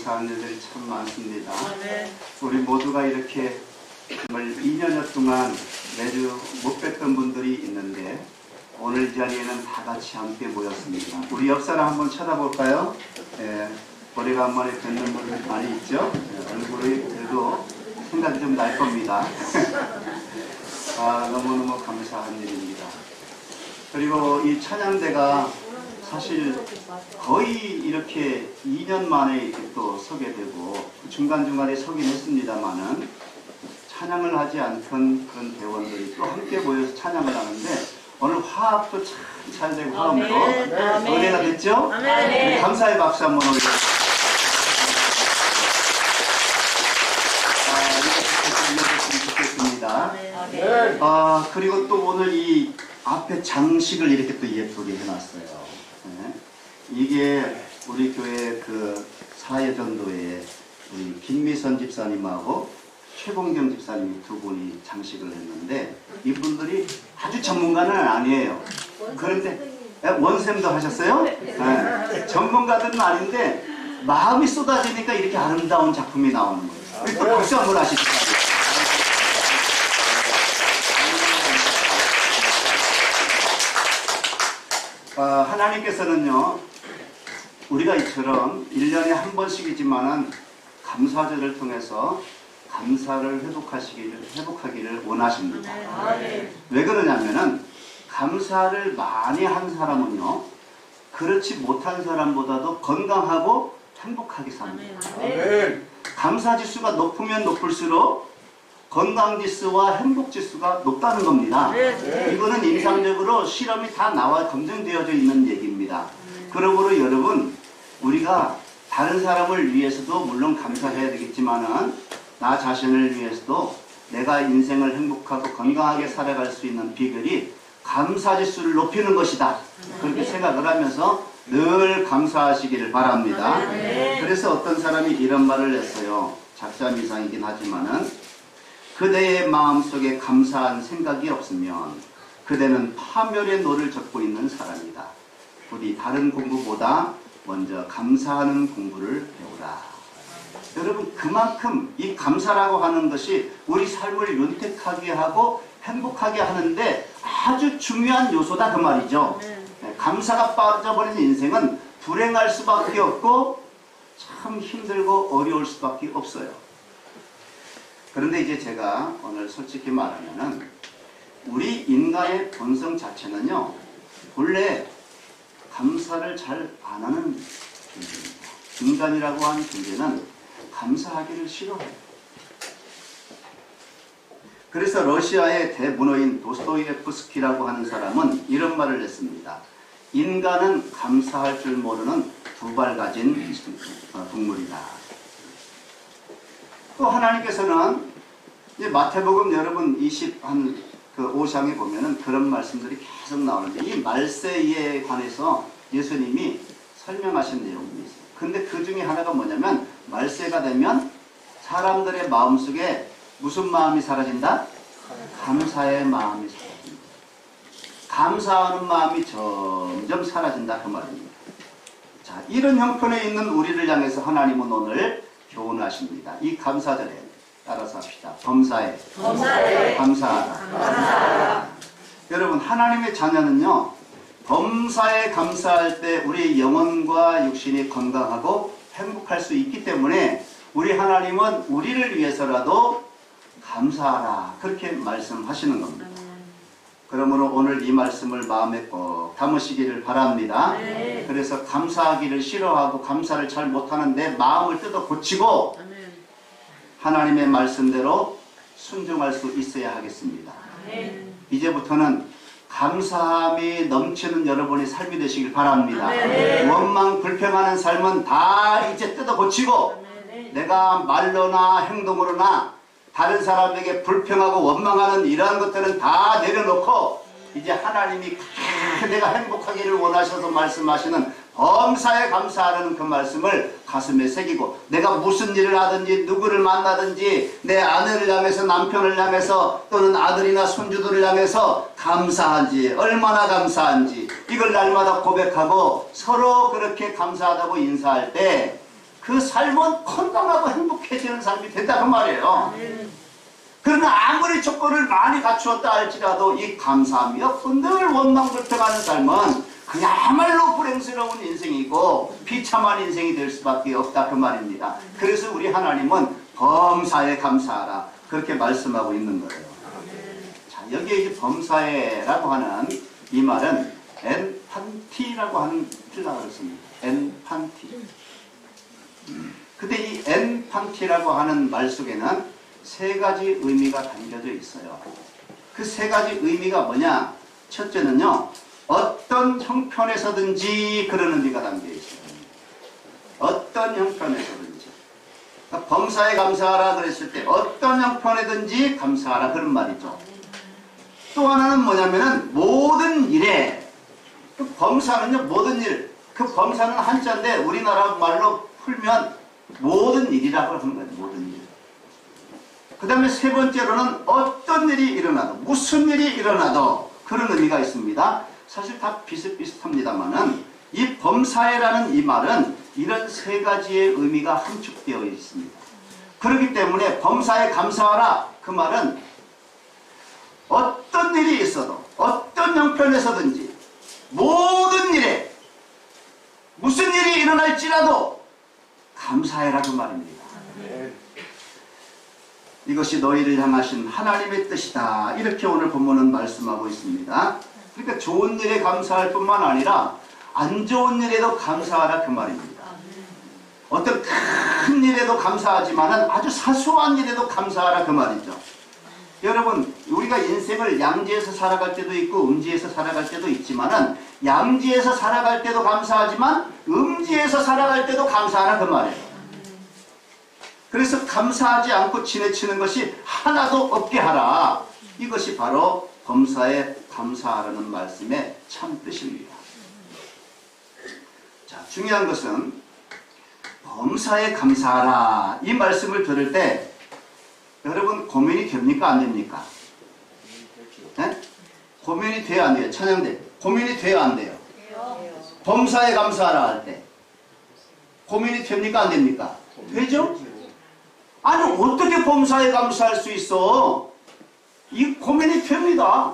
감사한 일들이 참 많습니다. 네. 우리 모두가 이렇게 정말 2년여 동안 매주 못 뵀던 분들이 있는데 오늘 자리에는 다 같이 함께 모였습니다. 우리 옆 사람 한번 쳐다볼까요? 예, 오래간만에 뵙는 분들 많이 있죠? 예, 얼굴이 그래도 생각이 좀 날 겁니다. 너무너무 감사한 일입니다. 그리고 이 찬양대가 사실 거의 이렇게 2년 만에 이렇게 또 서게 되고 중간중간에 서긴 했습니다만은 찬양을 하지 않던 그런 대원들이 또 함께 모여서 찬양을 하는데 오늘 화합도 참 잘 되고 화음도 은혜가 됐죠? 네, 감사의 박수 한번 올려주세요. 좋겠습니다. 그리고 또 오늘 이 앞에 장식을 이렇게 또 예쁘게 해놨어요. 네. 이게 우리 교회 그 사회전도회 우리 김미선 집사님하고 최봉경 집사님이 두 분이 장식을 했는데 이분들이 아주 전문가는 아니에요. 그런데 원쌤도 하셨어요? 네. 전문가들은 아닌데 마음이 쏟아지니까 이렇게 아름다운 작품이 나오는 거예요. 우리 또 박수 한번 하시죠. 하나님께서는요, 우리가 이처럼 1년에 한 번씩이지만은 감사절을 통해서 감사를 회복하기를 원하십니다. 왜 그러냐면은 감사를 많이 한 사람은요, 그렇지 못한 사람보다도 건강하고 행복하게 삽니다. 감사지수가 높으면 높을수록 건강지수와 행복지수가 높다는 겁니다. 이거는 임상적으로 실험이 다 나와 검증되어져 있는 얘기입니다. 그러므로 여러분, 우리가 다른 사람을 위해서도 물론 감사해야 되겠지만은 나 자신을 위해서도 내가 인생을 행복하고 건강하게 살아갈 수 있는 비결이 감사지수를 높이는 것이다. 그렇게 생각을 하면서 늘 감사하시기를 바랍니다. 그래서 어떤 사람이 이런 말을 했어요. 작자미상이긴 하지만은 그대의 마음속에 감사한 생각이 없으면 그대는 파멸의 노를 젓고 있는 사람이다. 부디 다른 공부보다 먼저 감사하는 공부를 배우라. 여러분, 그만큼 이 감사라고 하는 것이 우리 삶을 윤택하게 하고 행복하게 하는데 아주 중요한 요소다 그 말이죠. 감사가 빠져버린 인생은 불행할 수밖에 없고 참 힘들고 어려울 수밖에 없어요. 그런데 이제 제가 오늘 솔직히 말하면은 우리 인간의 본성 자체는요, 본래 감사를 잘 안 하는 존재입니다. 인간이라고 하는 존재는 감사하기를 싫어해요. 그래서 러시아의 대문호인 도스토예프스키라고 하는 사람은 이런 말을 했습니다. 인간은 감사할 줄 모르는 두 발 가진 동물이다. 또 하나님께서는 이제 마태복음 여러분 5장에 보면은 그런 말씀들이 계속 나오는데 이 말세에 관해서 예수님이 설명하신 내용이 있어요. 근데 그 중에 하나가 뭐냐면 말세가 되면 사람들의 마음속에 무슨 마음이 사라진다? 감사의 마음이 사라진다. 감사하는 마음이 점점 사라진다 그 말입니다. 자, 이런 형편에 있는 우리를 향해서 하나님은 오늘 교훈하십니다. 이 감사절에 따라서 합시다. 범사에 감사하라. 여러분, 하나님의 자녀는요, 범사에 감사할 때 우리의 영혼과 육신이 건강하고 행복할 수 있기 때문에 우리 하나님은 우리를 위해서라도 감사하라 그렇게 말씀하시는 겁니다. 그러므로 오늘 이 말씀을 마음에 꼭 담으시기를 바랍니다. 그래서 감사하기를 싫어하고 감사를 잘 못하는 내 마음을 뜯어 고치고 하나님의 말씀대로 순종할 수 있어야 하겠습니다. 이제부터는 감사함이 넘치는 여러분의 삶이 되시길 바랍니다. 원망 불평하는 삶은 다 이제 뜯어 고치고 내가 말로나 행동으로나 다른 사람에게 불평하고 원망하는 이러한 것들은 다 내려놓고 이제 하나님이 내가 행복하기를 원하셔서 말씀하시는 범사에 감사하는 그 말씀을 가슴에 새기고 내가 무슨 일을 하든지 누구를 만나든지 내 아내를 향해서 남편을 향해서 또는 아들이나 손주들을 향해서 감사한지 얼마나 감사한지 이걸 날마다 고백하고 서로 그렇게 감사하다고 인사할 때 그 삶은 건강하고 행복해지는 삶이 된다 그 말이에요. 그러나 아무리 조건을 많이 갖추었다 할지라도 이 감사함이 없고 늘 원망불평하는 삶은 그야말로 불행스러운 인생이고 비참한 인생이 될 수밖에 없다 그 말입니다. 그래서 우리 하나님은 범사에 감사하라 그렇게 말씀하고 있는 거예요. 자, 여기에 이제 범사에라고 하는 이 말은 엔판티라고 하는 뜻이라고 했습니다. 엔판티. 근데 이 엔판티라고 하는 말 속에는 세 가지 의미가 담겨져 있어요. 그 세 가지 의미가 뭐냐? 첫째는요, 어떤 형편에서든지 그런 의미가 담겨 있어요. 어떤 형편에서든지. 그러니까 범사에 감사하라 그랬을 때 어떤 형편에든지 감사하라 그런 말이죠. 또 하나는 뭐냐면은 모든 일에, 그 범사는요 모든 일, 그 범사는 한자인데 우리나라 말로 풀면 모든 일이라고 하는 거예요. 모든 일. 그 다음에 세 번째로는 어떤 일이 일어나도, 무슨 일이 일어나도 그런 의미가 있습니다. 사실 다 비슷비슷합니다만은 이 범사에라는 이 말은 이런 세 가지의 의미가 함축되어 있습니다. 그렇기 때문에 범사에 감사하라 그 말은 어떤 일이 있어도 어떤 형편에서든지 모든 일에 무슨 일이 일어날지라도 감사해라 그 말입니다. 이것이 너희를 향하신 하나님의 뜻이다. 이렇게 오늘 본문은 말씀하고 있습니다. 그러니까 좋은 일에 감사할 뿐만 아니라 안 좋은 일에도 감사하라 그 말입니다. 어떤 큰 일에도 감사하지만은 아주 사소한 일에도 감사하라 그 말이죠. 여러분, 우리가 인생을 양지에서 살아갈 때도 있고 음지에서 살아갈 때도 있지만은 양지에서 살아갈 때도 감사하지만 음지에서 살아갈 때도 감사하라 그 말이에요. 그래서 감사하지 않고 지내치는 것이 하나도 없게 하라. 이것이 바로 범사에 감사하라는 말씀의 참 뜻입니다. 자, 중요한 것은 범사에 감사하라 이 말씀을 들을 때 여러분 고민이 됩니까 안 됩니까? 네? 고민이 돼야 안 돼요? 찬양대 고민이 돼야 안 돼요? 범사에 감사하라 할 때 고민이 됩니까 안 됩니까? 되죠? 아니 어떻게 범사에 감사할 수 있어? 이 고민이 됩니다.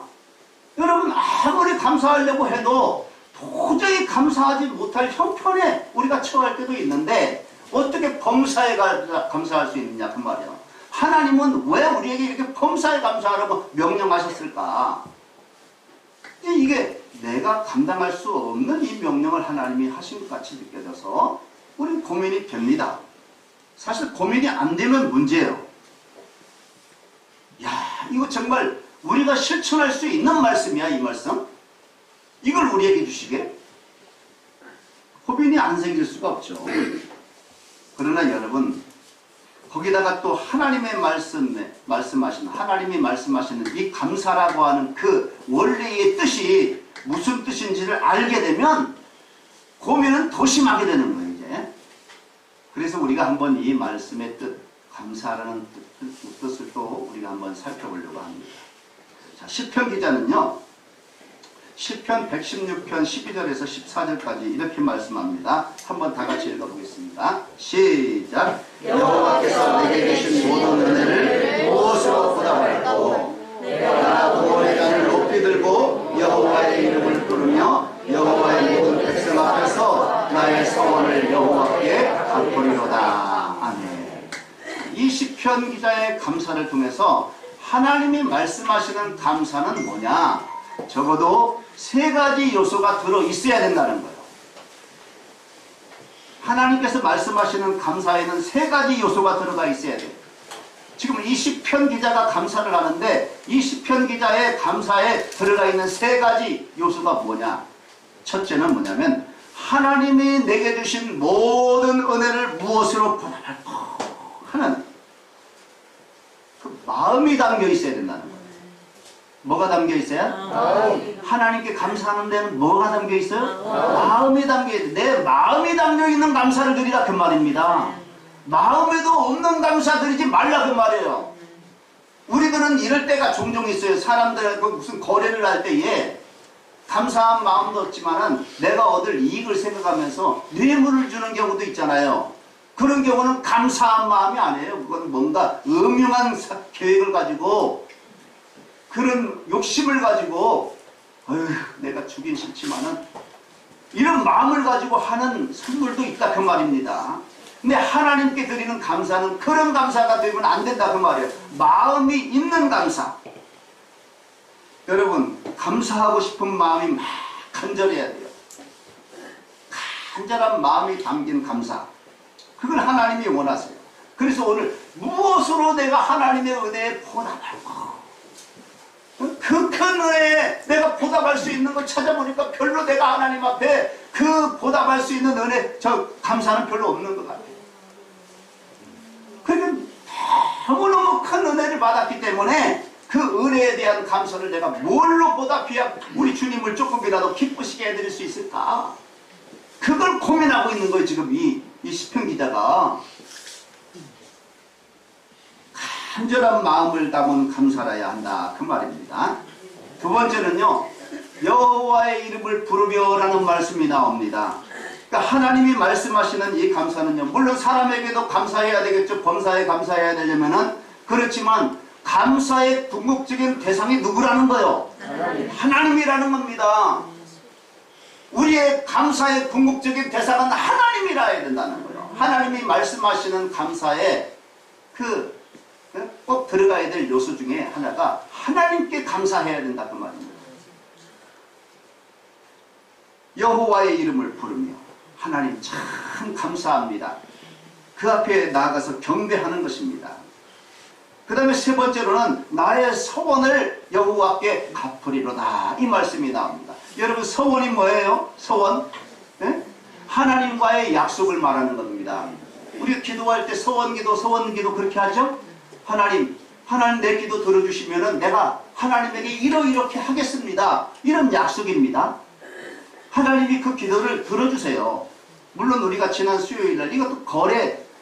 여러분 아무리 감사하려고 해도 도저히 감사하지 못할 형편에 우리가 처할 때도 있는데 어떻게 범사에 감사할 수 있느냐 그 말이에요. 하나님은 왜 우리에게 이렇게 범사에 감사하라고 명령하셨을까? 이게 내가 감당할 수 없는 이 명령을 하나님이 하신 것 같이 느껴져서 우리는 고민이 됩니다. 사실 고민이 안 되면 문제예요. 야, 이거 정말 우리가 실천할 수 있는 말씀이야, 이 말씀. 이걸 우리에게 주시게? 고민이 안 생길 수가 없죠. 그러나 여러분, 거기다가 또 하나님의 하나님이 말씀하시는 이 감사라고 하는 그 원래의 뜻이 무슨 뜻인지를 알게 되면 고민은 더 심하게 되는 거예요, 이제. 그래서 우리가 한번 이 말씀의 뜻, 감사라는 뜻을 또 우리가 한번 살펴보려고 합니다. 자, 시편 기자는요, 시편 116편 12절에서 14절까지 이렇게 말씀합니다. 한번 다 같이 읽어보겠습니다. 시작. 여호와께서 내게 주신 모든 은혜를 무엇으로 보답할꼬? 내가 구원의 잔을 높이 들고 여호와의 이름을 부르며 여호와의 모든 백성 앞에서 나의 소원을 여호와께 갚으리로다. 아멘. 이 시편 기자의 감사를 통해서 하나님이 말씀하시는 감사는 뭐냐? 적어도 세 가지 요소가 들어있어야 된다는 거예요. 하나님께서 말씀하시는 감사에는 세 가지 요소가 들어가 있어야 돼요. 지금 이 시편 기자가 감사를 하는데 이 시편 기자의 감사에 들어가 있는 세 가지 요소가 뭐냐? 첫째는 뭐냐면 하나님이 내게 주신 모든 은혜를 무엇으로 보답할까 하는 그 마음이 담겨 있어야 된다는 거예요. 뭐가 담겨 있어요? 하나님께 감사하는 데는 뭐가 담겨 있어요? 마음이 담겨 있어요. 내 마음이 담겨 있는 감사를 드리라 그 말입니다. 마음에도 없는 감사 드리지 말라 그 말이에요. 우리들은 이럴 때가 종종 있어요. 사람들하고 무슨 거래를 할 때에 감사한 마음도 없지만은 내가 얻을 이익을 생각하면서 뇌물을 주는 경우도 있잖아요. 그런 경우는 감사한 마음이 아니에요. 그건 뭔가 음흉한 계획을 가지고 그런 욕심을 가지고 어휴, 내가 주긴 싫지만은 이런 마음을 가지고 하는 선물도 있다 그 말입니다. 근데 하나님께 드리는 감사는 그런 감사가 되면 안 된다 그 말이에요. 마음이 있는 감사. 여러분 감사하고 싶은 마음이 막 간절해야 돼요. 간절한 마음이 담긴 감사. 그걸 하나님이 원하세요. 그래서 오늘 무엇으로 내가 하나님의 은혜에 보답할까? 그 큰 은혜에 내가 보답할 수 있는 걸 찾아보니까 별로 내가 하나님 앞에 그 보답할 수 있는 은혜, 저 감사는 별로 없는 것 같아요. 그러니까 너무너무 큰 은혜를 받았기 때문에 그 은혜에 대한 감사를 내가 뭘로 보답해야 우리 주님을 조금이라도 기쁘시게 해드릴 수 있을까? 그걸 고민하고 있는 거예요. 지금 이 시편 기자가. 간절한 마음을 담은 감사라야 한다 그 말입니다. 두 번째는요, 여호와의 이름을 부르며라는 말씀이 나옵니다. 그러니까 하나님이 말씀하시는 이 감사는요, 물론 사람에게도 감사해야 되겠죠. 범사에 감사해야 되려면은. 그렇지만 감사의 궁극적인 대상이 누구라는 거예요? 하나님이라는 겁니다. 우리의 감사의 궁극적인 대상은 하나님이라 해야 된다는 거예요. 하나님이 말씀하시는 감사에 꼭 들어가야 될 요소 중에 하나가 하나님께 감사해야 된다 그 말입니다. 여호와의 이름을 부르며 하나님 참 감사합니다. 그 앞에 나아가서 경배하는 것입니다. 그 다음에 세 번째로는 나의 서원을 여호와께 갚으리로다 이 말씀이 나옵니다. 여러분 서원이 뭐예요? 서원? 네? 하나님과의 약속을 말하는 겁니다. 우리가 기도할 때 서원기도 서원기도 그렇게 하죠? 하나님 내 기도 들어주시면은 내가 하나님에게 이렇게 하겠습니다. 이런 약속입니다. 하나님이 그 기도를 들어주세요. 물론 우리가 지난 수요일날 이것도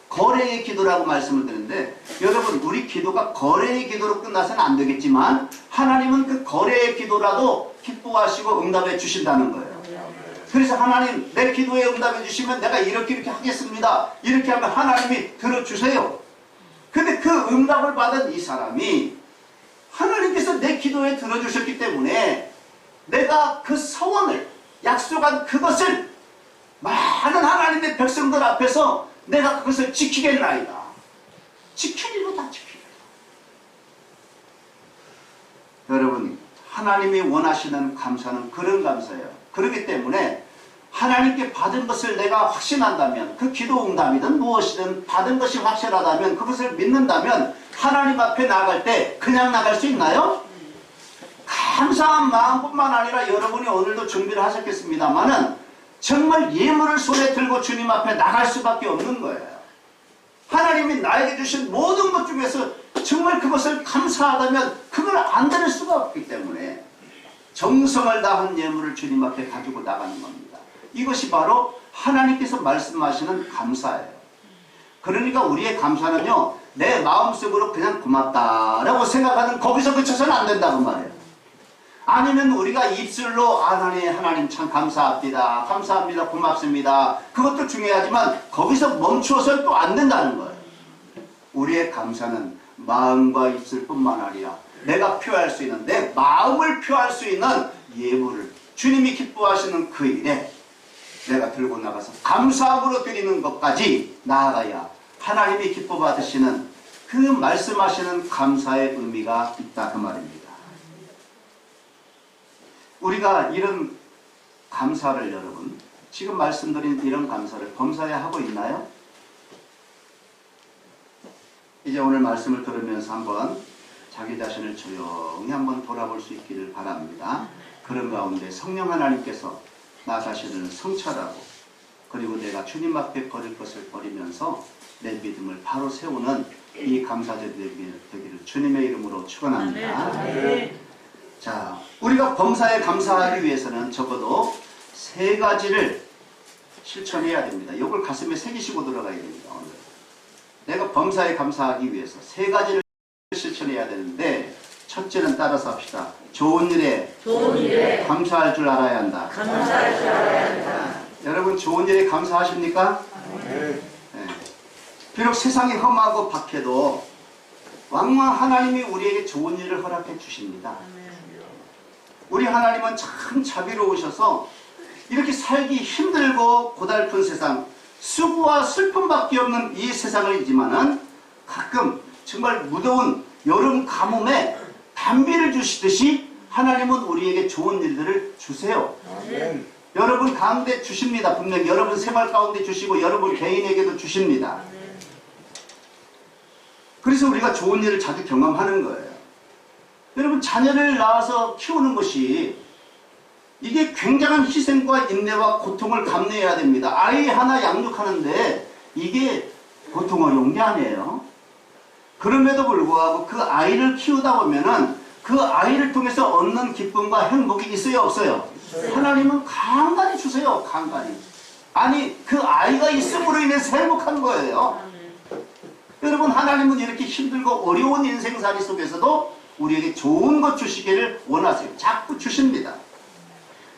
거래의 기도라고 말씀을 드렸는데 여러분 우리 기도가 거래의 기도로 끝나서는 안 되겠지만 하나님은 그 거래의 기도라도 기뻐하시고 응답해 주신다는 거예요. 그래서 하나님 내 기도에 응답해 주시면 내가 이렇게 하겠습니다. 이렇게 하면 하나님이 들어주세요. 근데 그 응답을 받은 이 사람이 하나님께서 내 기도에 들어주셨기 때문에 내가 그 서원을 약속한 그것을 많은 하나님의 백성들 앞에서 내가 그것을 지키겠나이다. 지키리로 다 지키리로. 여러분 하나님이 원하시는 감사는 그런 감사예요. 그렇기 때문에 하나님께 받은 것을 내가 확신한다면 그 기도 응답이든 무엇이든 받은 것이 확실하다면 그것을 믿는다면 하나님 앞에 나갈 때 그냥 나갈 수 있나요? 감사한 마음뿐만 아니라 여러분이 오늘도 준비를 하셨겠습니다만은 정말 예물을 손에 들고 주님 앞에 나갈 수밖에 없는 거예요. 하나님이 나에게 주신 모든 것 중에서 정말 그것을 감사하다면 그걸 안 드릴 수가 없기 때문에 정성을 다한 예물을 주님 앞에 가지고 나가는 겁니다. 이것이 바로 하나님께서 말씀하시는 감사예요. 그러니까 우리의 감사는요, 내 마음속으로 그냥 고맙다라고 생각하는 거기서 그쳐서는 안 된다고 말이에요. 아니면 우리가 입술로 하나님 참 감사합니다. 감사합니다. 고맙습니다. 그것도 중요하지만 거기서 멈추어서는 또 안 된다는 거예요. 우리의 감사는 마음과 입술뿐만 아니라 내가 표할 수 있는 내 마음을 표할 수 있는 예물을 주님이 기뻐하시는 그 일에 내가 들고 나가서 감사함으로 드리는 것까지 나아가야 하나님이 기뻐 받으시는 그 말씀하시는 감사의 의미가 있다 그 말입니다. 우리가 이런 감사를 여러분 지금 말씀드린 이런 감사를 범사에 하고 있나요? 이제 오늘 말씀을 들으면서 한번 자기 자신을 조용히 한번 돌아볼 수 있기를 바랍니다. 그런 가운데 성령 하나님께서 나 자신을 성찰하고 그리고 내가 주님 앞에 버릴 것을 버리면서 내 믿음을 바로 세우는 이 감사절이 되기를 주님의 이름으로 축원합니다. 자, 우리가 범사에 감사하기 위해서는 적어도 세 가지를 실천해야 됩니다. 이걸 가슴에 새기시고 들어가야 됩니다. 오늘. 내가 범사에 감사하기 위해서 세 가지를 실천해야 되는데 첫째는 따라서 합시다. 좋은 일에 감사할 줄 알아야 한다. 여러분 좋은 일에 감사하십니까? 네. 비록 세상이 험하고 박해도 왕왕 하나님이 우리에게 좋은 일을 허락해 주십니다. 우리 하나님은 참 자비로우셔서 이렇게 살기 힘들고 고달픈 세상, 수고와 슬픔밖에 없는 이 세상이지만은 가끔 정말 무더운 여름 가뭄에 단비를 주시듯이 하나님은 우리에게 좋은 일들을 주세요. 아멘. 여러분 가운데 주십니다. 분명히 여러분 생활 가운데 주시고 여러분 개인에게도 주십니다. 그래서 우리가 좋은 일을 자주 경험하는 거예요. 여러분 자녀를 낳아서 키우는 것이 이게 굉장한 희생과 인내와 고통을 감내해야 됩니다. 아이 하나 양육하는데 이게 보통 어려운 게 아니에요. 그럼에도 불구하고 그 아이를 키우다 보면은 그 아이를 통해서 얻는 기쁨과 행복이 있어요, 없어요? 하나님은 간간히 주세요, 간간히. 아니 그 아이가 있음으로 인해서 행복한 거예요. 여러분 하나님은 이렇게 힘들고 어려운 인생살이 속에서도 우리에게 좋은 것 주시기를 원하세요. 자꾸 주십니다.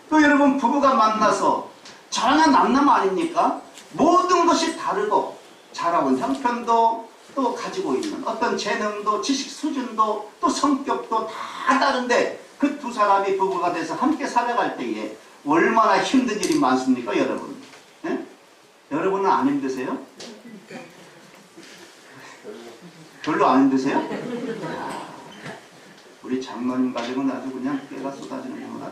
또 여러분 부부가 만나서 전혀 남남 아닙니까? 모든 것이 다르고 자라온 형편도 또 가지고 있는 어떤 재능도 지식 수준도 또 성격도 다 다른데 그 두 사람이 부부가 돼서 함께 살아갈 때에 얼마나 힘든 일이 많습니까 여러분? 예? 여러분은 안 힘드세요? 별로 안 힘드세요? 우리 장로님 가족은 아주 그냥 깨가 쏟아지는구나.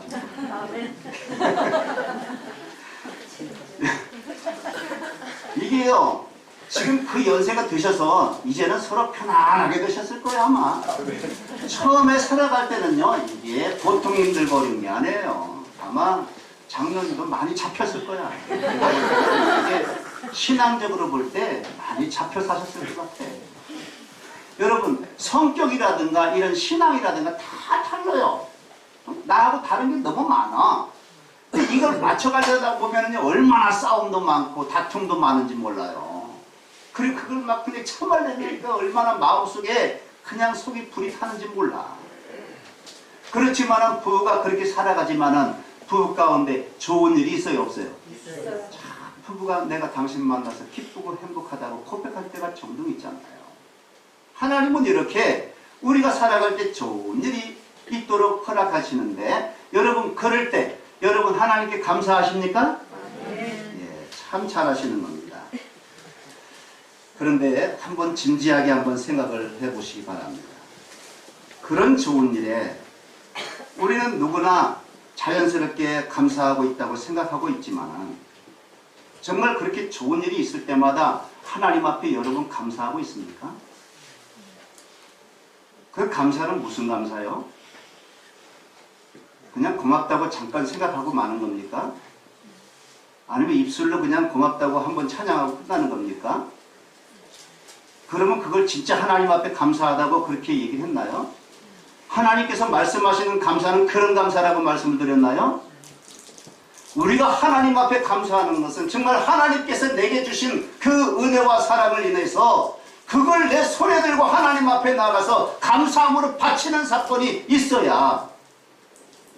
이게요, 지금 그 연세가 드셔서 이제는 서로 편안하게 되셨을 거예요, 아마. 처음에 살아갈 때는요, 이게 보통 힘들고 어려운 게 아니에요. 아마 장로님도 많이 잡혔을 거야. 이게 신앙적으로 볼 때 많이 잡혀 사셨을 것 같아. 여러분 성격이라든가 이런 신앙이라든가 다 달라요. 나하고 다른 게 너무 많아. 근데 이걸 맞춰가려다 보면은 얼마나 싸움도 많고 다툼도 많은지 몰라요. 그리고 그걸 막 그냥 참아내니까 얼마나 마음속에 그냥 속이 불이 타는지 몰라. 그렇지만은 부부가 그렇게 살아가지만은 부부 가운데 좋은 일이 있어요, 없어요? 있어요. 자, 부부가 내가 당신 만나서 기쁘고 행복하다고 고백할 때가 종종 있잖아요. 하나님은 이렇게 우리가 살아갈 때 좋은 일이 있도록 허락하시는데 여러분 그럴 때 여러분 하나님께 감사하십니까? 예, 참 잘하시는 겁니다. 그런데 한번 진지하게 한번 생각을 해보시기 바랍니다. 그런 좋은 일에 우리는 누구나 자연스럽게 감사하고 있다고 생각하고 있지만 정말 그렇게 좋은 일이 있을 때마다 하나님 앞에 여러분 감사하고 있습니까? 그 감사는 무슨 감사요? 그냥 고맙다고 잠깐 생각하고 마는 겁니까? 아니면 입술로 그냥 고맙다고 한번 찬양하고 끝나는 겁니까? 그러면 그걸 진짜 하나님 앞에 감사하다고 그렇게 얘기를 했나요? 하나님께서 말씀하시는 감사는 그런 감사라고 말씀을 드렸나요? 우리가 하나님 앞에 감사하는 것은 정말 하나님께서 내게 주신 그 은혜와 사랑을 인해서 그걸 내 손에 들고 하나님 앞에 나가서 감사함으로 바치는 사건이 있어야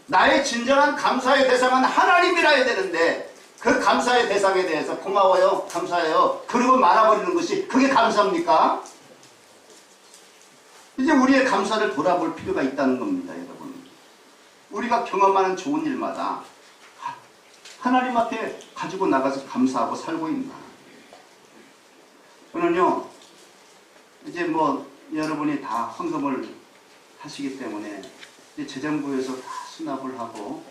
나의 진정한 감사의 대상은 하나님이라 해야 되는데 그 감사의 대상에 대해서 고마워요, 감사해요 그리고 말아버리는 것이 그게 감사입니까? 이제 우리의 감사를 돌아볼 필요가 있다는 겁니다, 여러분. 우리가 경험하는 좋은 일마다 하나님 앞에 가지고 나가서 감사하고 살고 있나. 저는요 이제 뭐 여러분이 다 헌금을 하시기 때문에 이제 재정부에서 다 수납을 하고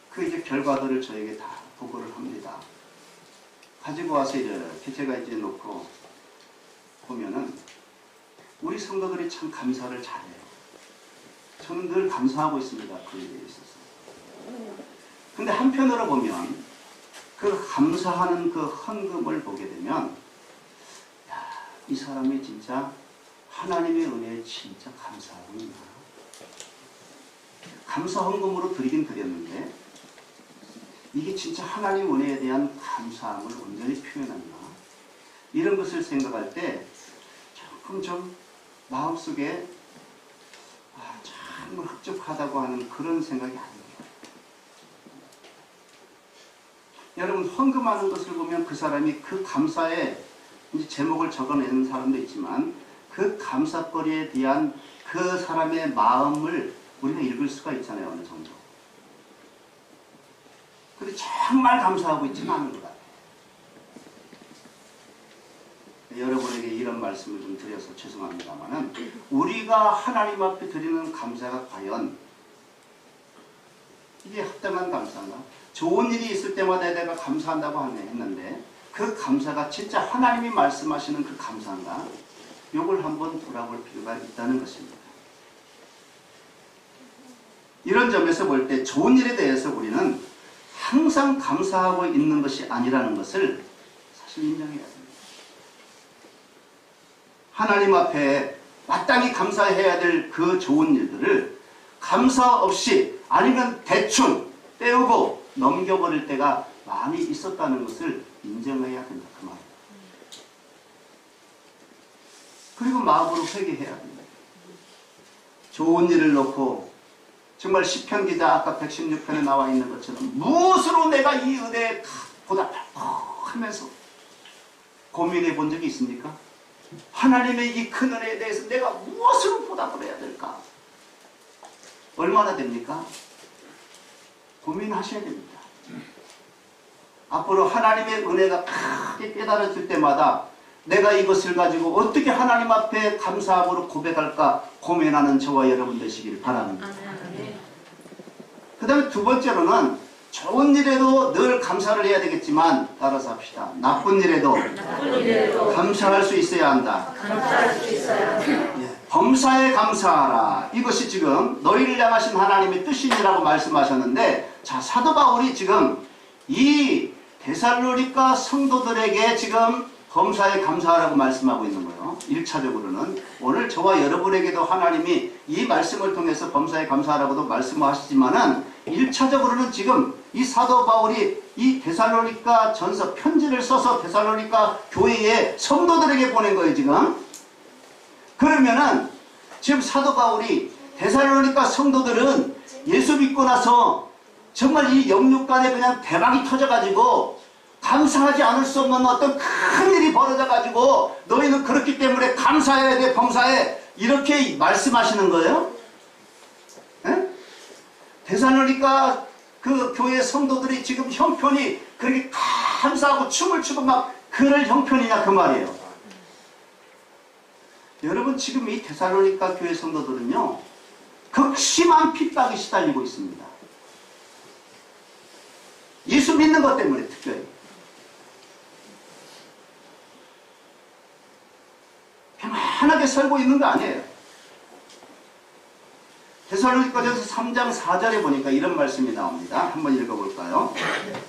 그 이제 결과들을 저에게 다 보고를 합니다. 가지고 와서 이렇게 제가 이제 놓고 보면은 우리 성도들이 참 감사를 잘해요. 저는 늘 감사하고 있습니다. 그 일에 있어서. 근데 한편으로 보면 그 감사하는 그 헌금을 보게 되면 이 사람이 진짜 하나님의 은혜에 진짜 감사하고 있나. 감사 헌금으로 드리긴 드렸는데 이게 진짜 하나님 은혜에 대한 감사함을 온전히 표현했나. 이런 것을 생각할 때 조금 좀 마음속에 참 흡족하다고 하는 그런 생각이 아니에요. 여러분 헌금하는 것을 보면 그 사람이 그 감사에 이제 제목을 적어내는 사람도 있지만 그 감사거리에 대한 그 사람의 마음을 우리가 읽을 수가 있잖아요. 어느 정도. 근데 정말 감사하고 있지는 않은 것 같아요. 여러분에게 이런 말씀을 좀 드려서 죄송합니다만은 우리가 하나님 앞에 드리는 감사가 과연 이게 합당한 감사인가? 좋은 일이 있을 때마다 내가 감사한다고 했는데 그 감사가 진짜 하나님이 말씀하시는 그 감사인가? 이걸 한번 돌아볼 필요가 있다는 것입니다. 이런 점에서 볼 때 좋은 일에 대해서 우리는 항상 감사하고 있는 것이 아니라는 것을 사실 인정해야 됩니다. 하나님 앞에 마땅히 감사해야 될 그 좋은 일들을 감사 없이 아니면 대충 때우고 넘겨버릴 때가 많이 있었다는 것을 인정해야 된다. 그 말입니다. 그리고 마음으로 회개해야 됩니다. 좋은 일을 놓고 정말 시편 기자 아까 116편에 나와 있는 것처럼 무엇으로 내가 이 은혜에 보답할까 하면서 고민해 본 적이 있습니까? 하나님의 이 큰 은혜에 대해서 내가 무엇으로 보답을 해야 될까? 얼마나 됩니까? 고민하셔야 됩니다. 앞으로 하나님의 은혜가 크게 깨달아질 때마다 내가 이것을 가지고 어떻게 하나님 앞에 감사함으로 고백할까 고민하는 저와 여러분 되시길 바랍니다. 그 다음에 두 번째로는 좋은 일에도 늘 감사를 해야 되겠지만 따라서 합시다. 나쁜 일에도 감사할 수 있어야 한다. 범사에 감사하라. 이것이 지금 너희를 향하신 하나님의 뜻이니라고 말씀하셨는데, 자, 사도 바울이 지금 이 데살로니가 성도들에게 지금 범사에 감사하라고 말씀하고 있는 거예요. 1차적으로는 오늘 저와 여러분에게도 하나님이 이 말씀을 통해서 범사에 감사하라고도 말씀하시지만은 1차적으로는 지금 이 사도 바울이 이 데살로니가 전서 편지를 써서 데살로니가 교회의 성도들에게 보낸 거예요. 지금 그러면은 지금 사도 바울이 데살로니가 성도들은 예수 믿고 나서 정말 이 영육간에 그냥 대박이 터져가지고 감사하지 않을 수 없는 어떤 큰 일이 벌어져가지고 너희는 그렇기 때문에 감사해야 돼, 범사해, 이렇게 말씀하시는 거예요. 에? 데살로니가 그 교회 성도들이 지금 형편이 그렇게 감사하고 춤을 추고 막 그럴 형편이냐 그 말이에요. 여러분 지금 이 데살로니가 교회 성도들은요 극심한 핍박이 시달리고 있습니다. 예수 믿는 것 때문에 특별히 편안하게 살고 있는 거 아니에요. 데살로니가전서 3장 4절에 보니까 이런 말씀이 나옵니다. 한번 읽어볼까요?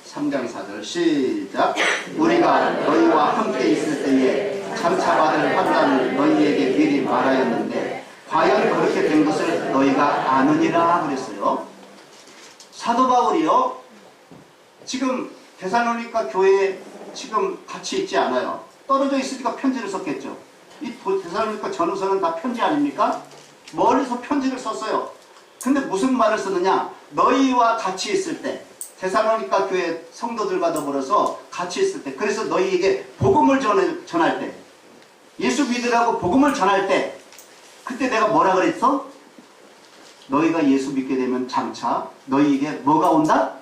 3장 4절 시작. 우리가 너희와 함께 있을 때에 장차 받을 환난을 너희에게 미리 말하였는데 과연 그렇게 된 것을 너희가 아느니라 그랬어요. 사도 바울이요 지금 데살로니가 교회에 지금 같이 있지 않아요. 떨어져 있으니까 편지를 썼겠죠. 이 데살로니가 전후서는 다 편지 아닙니까? 멀리서 편지를 썼어요. 근데 무슨 말을 쓰느냐? 너희와 같이 있을 때, 데살로니가 교회 성도들과 더불어서 같이 있을 때, 그래서 너희에게 복음을 전할 때, 예수 믿으라고 복음을 전할 때, 그때 내가 뭐라 그랬어? 너희가 예수 믿게 되면 장차 너희에게 뭐가 온다?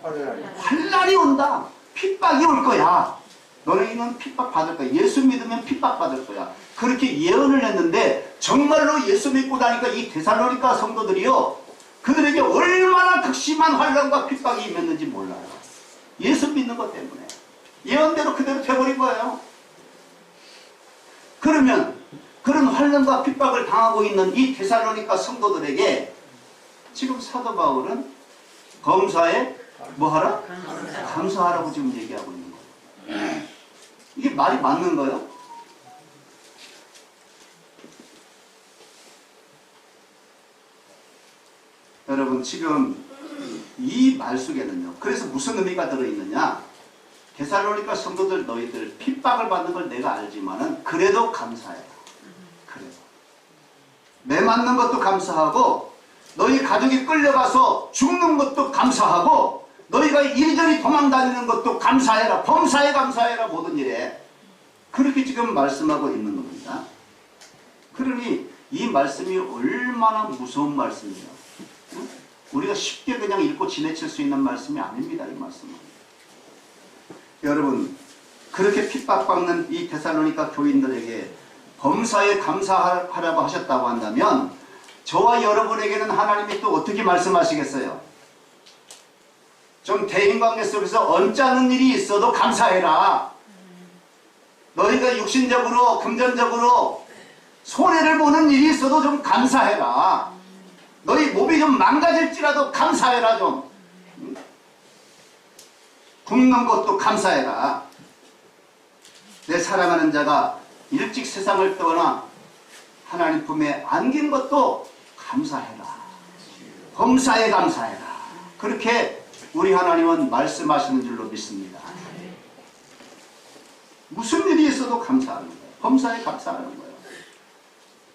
환난이 온다. 핍박이 올 거야. 너희는 핍박 받을 거야. 예수 믿으면 핍박 받을 거야. 그렇게 예언을 했는데 정말로 예수 믿고 나니까 이 데살로니가 성도들이요 그들에게 얼마나 극심한 환난과 핍박이 임했는지 몰라요. 예수 믿는 것 때문에 예언대로 그대로 돼버린 거예요. 그러면 그런 환난과 핍박을 당하고 있는 이 데살로니가 성도들에게 지금 사도 바울은 범사에 뭐하라? 감사하라고 지금 얘기하고 있는 거예요. 이게 말이 맞는 거예요? 여러분 지금 이 말 속에는요 그래서 무슨 의미가 들어있느냐, 데살로니가 성도들 너희들 핍박을 받는 걸 내가 알지만은 그래도 감사해라. 그래도 매 맞는 것도 감사하고 너희 가족이 끌려가서 죽는 것도 감사하고 너희가 이리저리 도망다니는 것도 감사해라. 범사에 감사해라. 모든 일에 그렇게 지금 말씀하고 있는 겁니다. 그러니 이 말씀이 얼마나 무서운 말씀이에요. 우리가 쉽게 그냥 읽고 지나칠 수 있는 말씀이 아닙니다. 이 말씀은. 여러분, 그렇게 핍박받는 이 데살로니가 교인들에게 범사에 감사하라고 하셨다고 한다면 저와 여러분에게는 하나님이 또 어떻게 말씀하시겠어요? 좀 대인관계 속에서 언짢은 일이 있어도 감사해라. 너희가 육신적으로 금전적으로 손해를 보는 일이 있어도 좀 감사해라. 너희 몸이 좀 망가질지라도 감사해라. 좀 굶는 것도 감사해라. 내 사랑하는 자가 일찍 세상을 떠나 하나님 품에 안긴 것도 감사해라. 범사에 감사해라. 그렇게 우리 하나님은 말씀하시는 줄로 믿습니다. 무슨 일이 있어도 감사하는 거예요. 범사에 감사하는 거예요.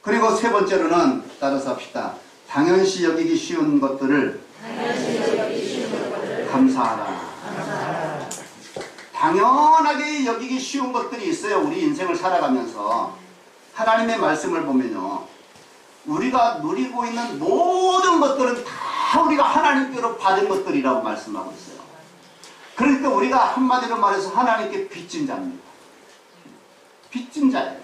그리고 세 번째로는 따라서 합시다. 당연시 여기기 쉬운 것들을 감사하라. 당연하게 여기기 쉬운 것들이 있어요. 우리 인생을 살아가면서 하나님의 말씀을 보면요, 우리가 누리고 있는 모든 것들은 다 우리가 하나님께로 받은 것들이라고 말씀하고 있어요. 그러니까 우리가 한마디로 말해서 하나님께 빚진 자입니다. 빚진 자예요.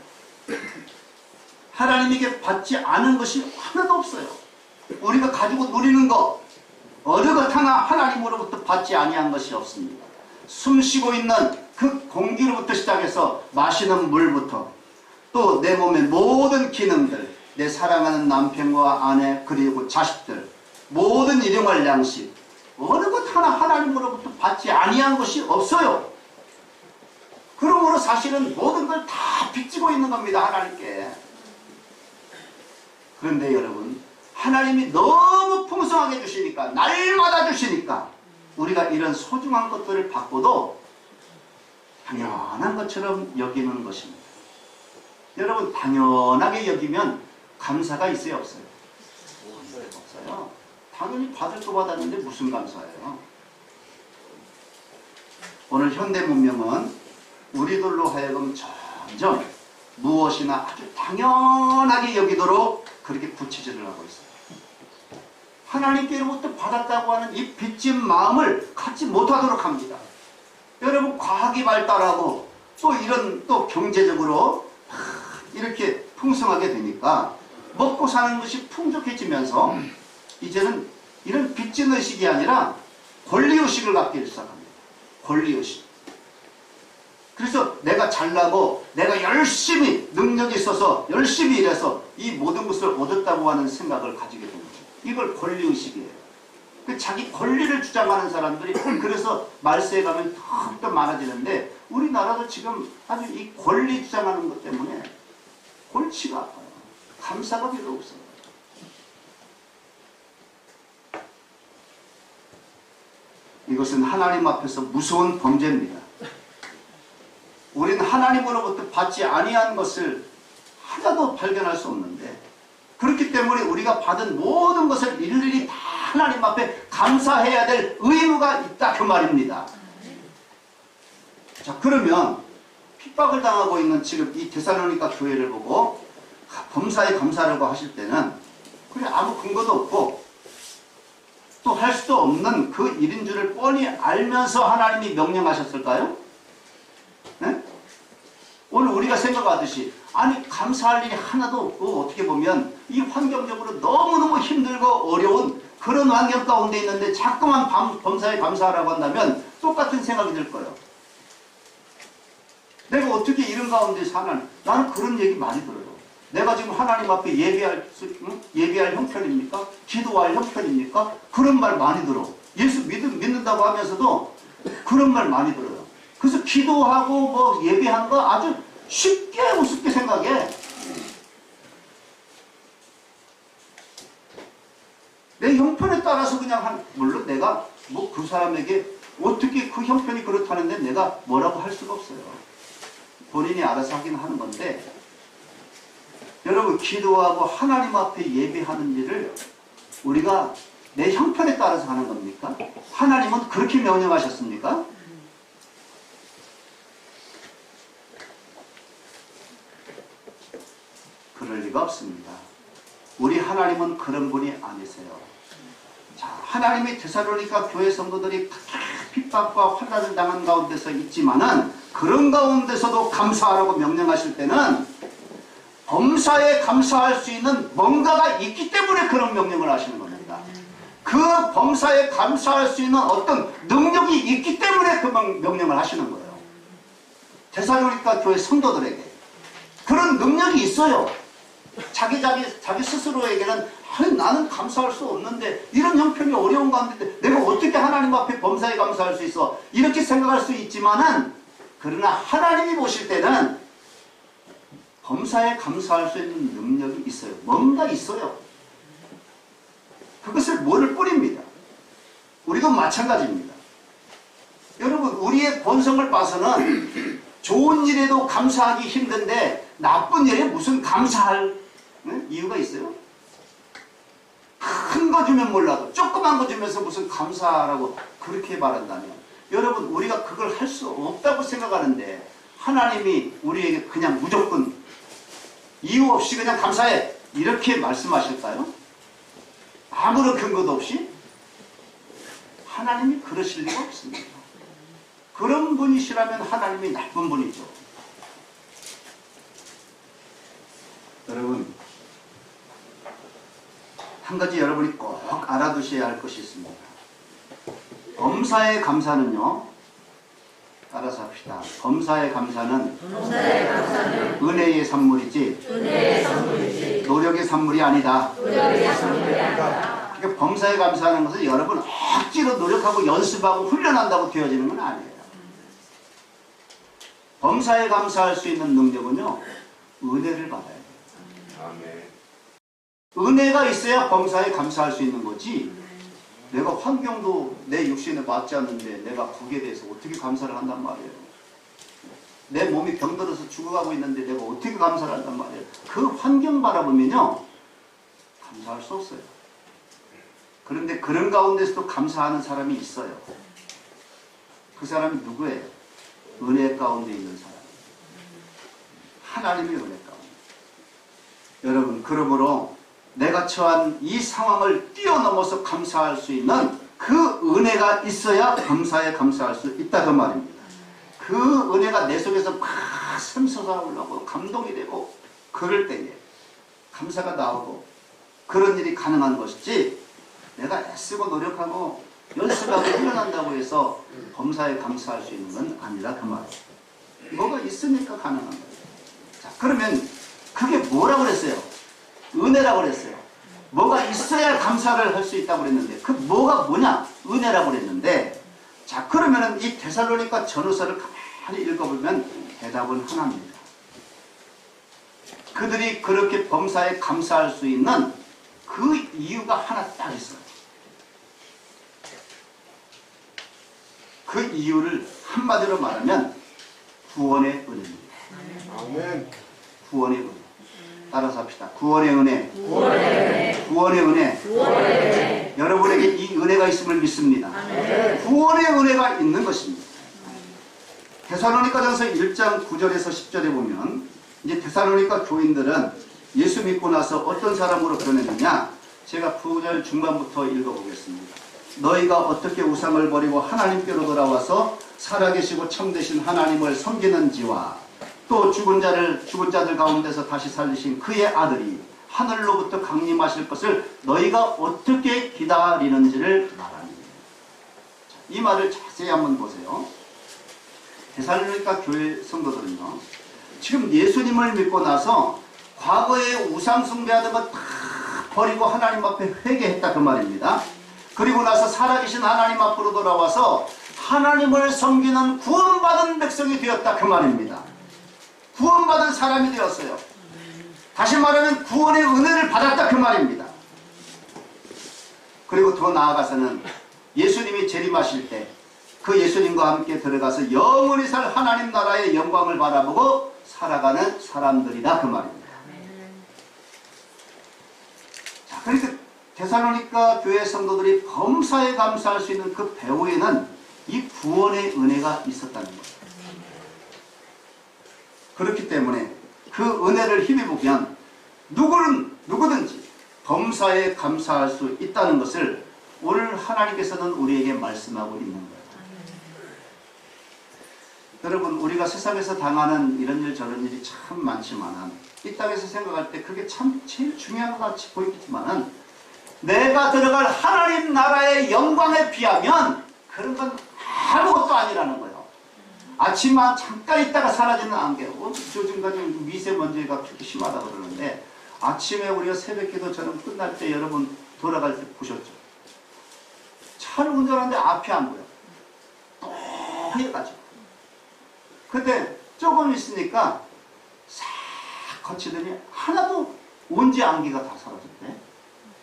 하나님에게 받지 않은 것이 하나도 없어요. 우리가 가지고 누리는 것 어느 것 하나 하나님으로부터 받지 아니한 것이 없습니다. 숨쉬고 있는 그 공기로부터 시작해서 마시는 물부터 또 내 몸의 모든 기능들, 내 사랑하는 남편과 아내 그리고 자식들, 모든 일용할 양식 어느 것 하나 하나님으로부터 받지 아니한 것이 없어요. 그러므로 사실은 모든 걸 다 빚지고 있는 겁니다. 하나님께. 그런데 여러분, 하나님이 너무 풍성하게 주시니까, 날마다 주시니까 우리가 이런 소중한 것들을 받고도 당연한 것처럼 여기는 것입니다. 여러분, 당연하게 여기면 감사가 있어요, 없어요? 없어요. 당연히 받을 거 받았는데 무슨 감사예요? 오늘 현대 문명은 우리들로 하여금 점점 무엇이나 아주 당연하게 여기도록 그렇게 부채질을 하고 있어요. 하나님께로부터 받았다고 하는 이 빚진 마음을 갖지 못하도록 합니다. 여러분, 과학이 발달하고 또 이런 또 경제적으로 이렇게 풍성하게 되니까 먹고 사는 것이 풍족해지면서 이제는 이런 빚진 의식이 아니라 권리의식을 갖기 시작합니다. 권리의식. 그래서 내가 잘나고 내가 열심히 능력이 있어서 열심히 일해서 이 모든 것을 얻었다고 하는 생각을 가지게 됩니다. 이걸 권리의식이에요. 자기 권리를 주장하는 사람들이 그래서 말세에 가면 더욱더 많아지는데 우리나라도 지금 아주 이 권리 주장하는 것 때문에 골치가 아파요. 감사가 별로 없어요. 이것은 하나님 앞에서 무서운 범죄입니다. 우리는 하나님으로부터 받지 아니한 것을 하나도 발견할 수 없는데, 그렇기 때문에 우리가 받은 모든 것을 일일이 다 하나님 앞에 감사해야 될 의무가 있다, 그 말입니다. 자, 그러면 핍박을 당하고 있는 지금 이 데살로니가 교회를 보고 범사에 감사하라고 하실 때는 그냥 아무 근거도 없고 또 할 수도 없는 그 일인 줄을 뻔히 알면서 하나님이 명령하셨을까요? 네? 오늘 우리가 생각하듯이 아니 감사할 일이 하나도 없고 어떻게 보면 이 환경적으로 너무너무 힘들고 어려운 그런 환경 가운데 있는데 자꾸만 범사에 감사하라고 한다면 똑같은 생각이 들 거예요. 내가 어떻게 이런 가운데 사나? 나는 그런 얘기 많이 들어요. 내가 지금 하나님 앞에 예배할 형편입니까? 기도할 형편입니까? 그런 말 많이 들어. 예수 믿는다고 하면서도 그런 말 많이 들어요. 그래서 기도하고 뭐 예배하는 거 아주 쉽게 우습게 생각해. 내 형편에 따라서 그냥 물론 내가 뭐 그 사람에게 어떻게 그 형편이 그렇다는데 내가 뭐라고 할 수가 없어요. 본인이 알아서 하긴 하는 건데, 여러분, 기도하고 하나님 앞에 예배하는 일을 우리가 내 형편에 따라서 하는 겁니까? 하나님은 그렇게 명령하셨습니까? 그럴 리가 없습니다. 우리 하나님은 그런 분이 아니세요. 자, 하나님이 데살로니가 교회 성도들이 핍박과 환난을 당한 가운데서 있지만은 그런 가운데서도 감사하라고 명령하실 때는 범사에 감사할 수 있는 뭔가가 있기 때문에 그런 명령을 하시는 겁니다. 그 범사에 감사할 수 있는 어떤 능력이 있기 때문에 그 명령을 하시는 거예요. 데살로니가 교회 성도들에게 그런 능력이 있어요. 자기 스스로에게는 나는 감사할 수 없는데, 이런 형편이 어려운 가운데 내가 어떻게 하나님 앞에 범사에 감사할 수 있어, 이렇게 생각할 수 있지만은, 그러나 하나님이 보실 때는 범사에 감사할 수 있는 능력이 있어요. 뭔가 있어요. 그것을 뭐를 뿌립니다. 우리도 마찬가지입니다. 여러분, 우리의 본성을 봐서는 좋은 일에도 감사하기 힘든데 나쁜 일에 무슨 감사할 이유가 있어요? 큰 거 주면 몰라도 조그만 거 주면서 무슨 감사하라고 그렇게 말한다면, 여러분, 우리가 그걸 할 수 없다고 생각하는데 하나님이 우리에게 그냥 무조건 이유 없이 그냥 감사해 이렇게 말씀하실까요? 아무런 근거도 없이? 하나님이 그러실 리가 없습니다. 그런 분이시라면 하나님이 나쁜 분이죠. 여러분, 한 가지 여러분이 꼭 알아두셔야 할 것이 있습니다. 범사의 감사는요, 따라서 합시다. 범사의 감사는 은혜의 산물이지 노력의 산물이 아니다. 그러니까 범사에 감사하는 것은 여러분 억지로 노력하고 연습하고 훈련한다고 되어지는 건 아니에요. 범사에 감사할 수 있는 능력은요, 은혜를 받아야 돼요. 아멘. 은혜가 있어야 범사에 감사할 수 있는 거지, 내가 환경도 내 육신에 맞지 않는데 내가 거기에 대해서 어떻게 감사를 한단 말이에요. 내 몸이 병들어서 죽어가고 있는데 내가 어떻게 감사를 한단 말이에요. 그 환경 바라보면요, 감사할 수 없어요. 그런데 그런 가운데서도 감사하는 사람이 있어요. 그 사람이 누구예요? 은혜 가운데 있는 사람. 하나님의 은혜 가운데. 여러분, 그러므로 내가 처한 이 상황을 뛰어넘어서 감사할 수 있는 그 은혜가 있어야 감사에 감사할 수 있다 그 말입니다. 그 은혜가 내 속에서 막 샘솟아 올라오고 감동이 되고 그럴 때에 감사가 나오고 그런 일이 가능한 것이지, 내가 애쓰고 노력하고 연습하고 훈련한다고 해서 범사에 감사할 수 있는 건 아니라 그 말이에요. 뭐가 있으니까 가능한 거예요. 자, 그러면 그게 뭐라고 그랬어요? 은혜라고 그랬어요. 뭐가 있어야 감사를 할 수 있다고 그랬는데, 그 뭐가 뭐냐? 은혜라고 그랬는데, 자, 그러면은 이 데살로니가 전후서를 가만히 읽어보면 대답은 하나입니다. 그들이 그렇게 범사에 감사할 수 있는 그 이유가 하나 딱 있어요. 그 이유를 한마디로 말하면 구원의 은혜입니다. 아멘. 구원의 은혜. 따라서 합시다. 구원의 은혜. 구원의 은혜. 구원의 은혜. 구원의 은혜. 여러분에게 이 은혜가 있음을 믿습니다. 아멘. 구원의 은혜가 있는 것입니다. 데살로니가전서 1장 9절에서 10절에 보면, 이제 데살로니가 교인들은 예수 믿고 나서 어떤 사람으로 변했느냐, 제가 9절 중반부터 읽어보겠습니다. 너희가 어떻게 우상을 버리고 하나님께로 돌아와서 살아계시고 참되신 하나님을 섬기는지와 또 죽은 자들 가운데서 다시 살리신 그의 아들이 하늘로부터 강림하실 것을 너희가 어떻게 기다리는지를 말합니다. 이 말을 자세히 한번 보세요. 데살로니가 교회 성도들은요, 지금 예수님을 믿고 나서 과거에 우상 숭배하던 것 다 버리고 하나님 앞에 회개했다 그 말입니다. 그리고 나서 살아계신 하나님 앞으로 돌아와서 하나님을 섬기는 구원받은 백성이 되었다 그 말입니다. 구원받은 사람이 되었어요. 다시 말하면 구원의 은혜를 받았다 그 말입니다. 그리고 더 나아가서는 예수님이 재림하실 때 그 예수님과 함께 들어가서 영원히 살 하나님 나라의 영광을 바라보고 살아가는 사람들이다 그 말입니다. 자, 그러니까 데살로니가 교회 성도들이 범사에 감사할 수 있는 그 배후에는 이 구원의 은혜가 있었다는 거예요. 그렇기 때문에 그 은혜를 힘입으면 누구든지 범사에 감사할 수 있다는 것을 오늘 하나님께서는 우리에게 말씀하고 있는 거예요. 여러분, 우리가 세상에서 당하는 이런 일 저런 일이 참 많지만은 이 땅에서 생각할 때 그게 참 제일 중요한 것 같이 보이겠지만은 내가 들어갈 하나님 나라의 영광에 비하면 그런 건 아무것도 아니라는 거예요. 아침만 잠깐 있다가 사라지는 안개. 요즘까지 미세먼지가 그렇게 심하다고 그러는데 아침에 우리가 새벽기도 저녁 끝날 때 여러분 돌아갈 때 보셨죠? 차를 운전하는데 앞이 안 보여. 뽀해가지고. 근데 조금 있으니까 싹 거치더니 하나도 온지 안개가 다 사라졌대.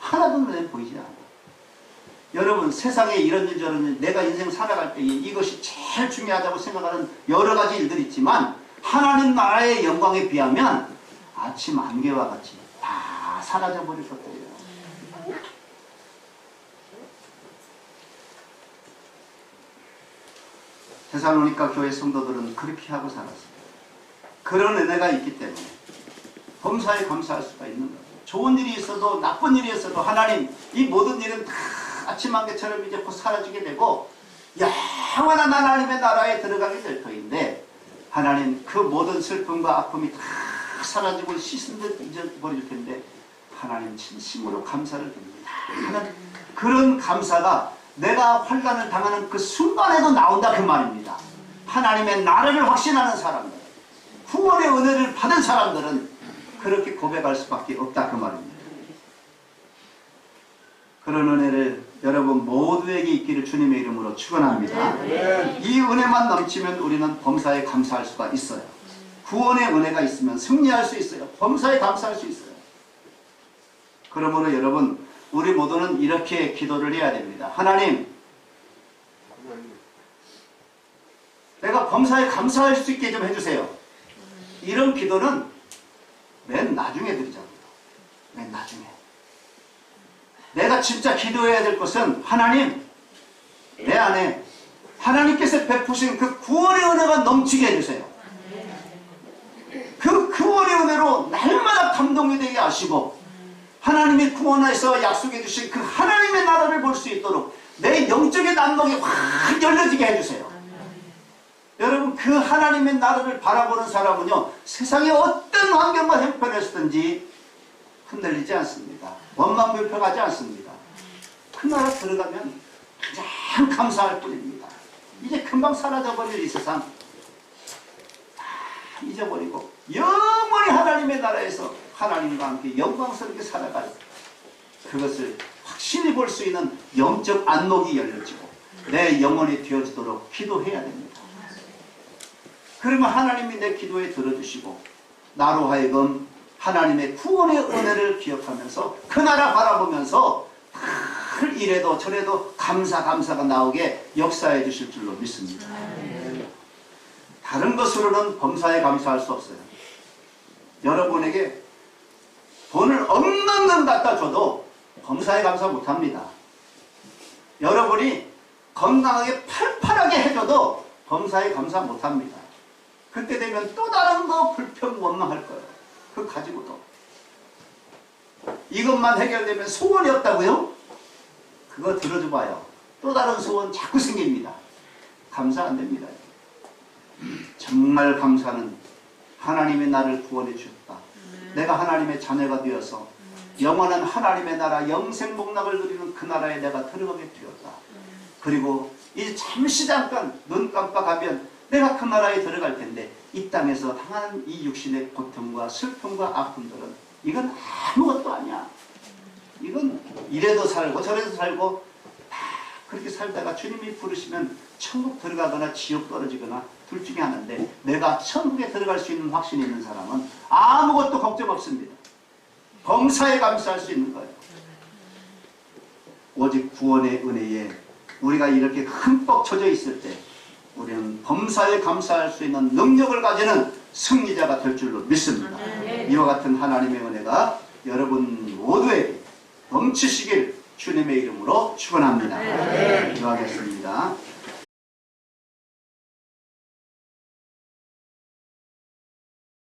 하나도 눈에 보이지 않아. 여러분, 세상에 이런 일 저런 일, 내가 인생 살아갈 때 이것이 제일 중요하다고 생각하는 여러 가지 일들이 있지만 하나님 나라의 영광에 비하면 아침 안개와 같이 다 사라져버릴 것들이에요. 데살로니가 교회 성도들은 그렇게 하고 살았어요. 그런 은혜가 있기 때문에 범사에 감사할 수가 있는 거예요. 좋은 일이 있어도 나쁜 일이 있어도 하나님 이 모든 일은 다 아침 안개처럼 이제 곧 사라지게 되고 영원한 하나님의 나라에 들어가게 될 터인데 하나님 그 모든 슬픔과 아픔이 다 사라지고 씻은 듯 잊어버릴 텐데 하나님 진심으로 감사를 드립니다. 하나님 그런 감사가 내가 환난을 당하는 그 순간에도 나온다 그 말입니다. 하나님의 나라를 확신하는 사람들, 구원의 은혜를 받은 사람들은 그렇게 고백할 수밖에 없다 그 말입니다. 그런 은혜를 여러분 모두에게 있기를 주님의 이름으로 축원합니다. 이 은혜만 넘치면 우리는 범사에 감사할 수가 있어요. 구원의 은혜가 있으면 승리할 수 있어요. 범사에 감사할 수 있어요. 그러므로 여러분 우리 모두는 이렇게 기도를 해야 됩니다. 하나님, 내가 범사에 감사할 수 있게 좀 해주세요. 이런 기도는 맨 나중에 드리자고요. 맨 나중에. 내가 진짜 기도해야 될 것은 하나님, 내 안에 하나님께서 베푸신 그 구원의 은혜가 넘치게 해주세요. 그 구원의 은혜로 날마다 감동이 되게 하시고 하나님이 구원해서 약속해 주신 그 하나님의 나라를 볼 수 있도록 내 영적인 안목이 확 열려지게 해주세요. 여러분 그 하나님의 나라를 바라보는 사람은요 세상의 어떤 환경과 형편에서든지 흔들리지 않습니다. 원망불평하지 않습니다. 그 나라 들어가면 가장 감사할 뿐입니다. 이제 금방 사라져버릴 이 세상 다 잊어버리고 영원히 하나님의 나라에서 하나님과 함께 영광스럽게 살아갈 그것을 확실히 볼 수 있는 영적 안목이 열려지고 내 영혼이 되어지도록 기도해야 됩니다. 그러면 하나님이 내 기도에 들어주시고 나로 하여금 하나님의 구원의 은혜를 기억하면서 그 나라 바라보면서 이래도 저래도 감사가 나오게 역사해 주실 줄로 믿습니다. 다른 것으로는 범사에 감사할 수 없어요. 여러분에게 돈을 억만큼 갖다 줘도 범사에 감사 못합니다. 여러분이 건강하게 팔팔하게 해줘도 범사에 감사 못합니다. 그때 되면 또 다른 거 불평 원망할 거예요. 그거 가지고도. 이것만 해결되면 소원이 없다고요? 그거 들어줘 봐요. 또 다른 소원 자꾸 생깁니다. 감사 안 됩니다. 정말 감사는 하나님이 나를 구원해 주셨다. 내가 하나님의 자녀가 되어서 영원한 하나님의 나라 영생복락을 누리는 그 나라에 내가 들어가게 되었다. 그리고 이제 잠깐 눈 깜빡하면 내가 그 나라에 들어갈 텐데 이 땅에서 당하는 이 육신의 고통과 슬픔과 아픔들은 이건 아무것도 아니야. 이건 이래도 살고 저래도 살고 다 그렇게 살다가 주님이 부르시면 천국 들어가거나 지옥 떨어지거나 둘 중에 하나인데 내가 천국에 들어갈 수 있는 확신이 있는 사람은 아무것도 걱정 없습니다. 범사에 감사할 수 있는 거예요. 오직 구원의 은혜에 우리가 이렇게 흠뻑 젖어 있을 때 우리는 범사에 감사할 수 있는 능력을 가지는 승리자가 될 줄로 믿습니다. 이와 같은 하나님의 은혜가 여러분 모두에게 넘치시길 주님의 이름으로 축원합니다. 기도하겠습니다.